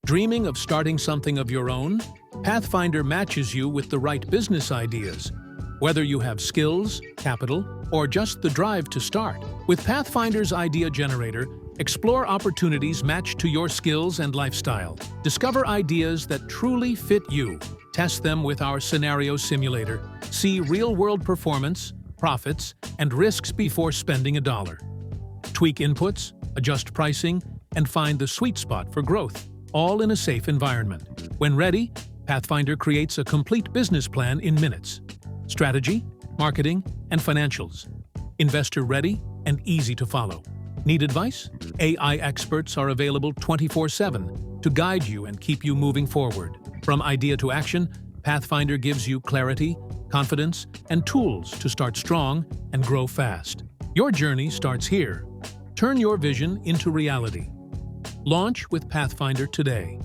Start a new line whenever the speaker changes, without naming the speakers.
Dreaming of starting something of your own? PathFinder matches you with the right business ideas. Whether you have skills, capital, or just the drive to start. With PathFinder's Idea Generator, explore opportunities matched to your skills and lifestyle. Discover ideas that truly fit you. Test them with our scenario simulator. See real-world performance, profits, and risks before spending a dollar. Tweak inputs, adjust pricing, and find the sweet spot for growth, all in a safe environment. When ready, PathFinder creates a complete business plan in minutes. Strategy, marketing, and financials. Investor-ready and easy to follow. Need advice? AI experts are available 24/7 to guide you and keep you moving forward. From idea to action, PathFinder gives you clarity, confidence, and tools to start strong and grow fast. Your journey starts here. Turn your vision into reality. Launch with PathFinder today.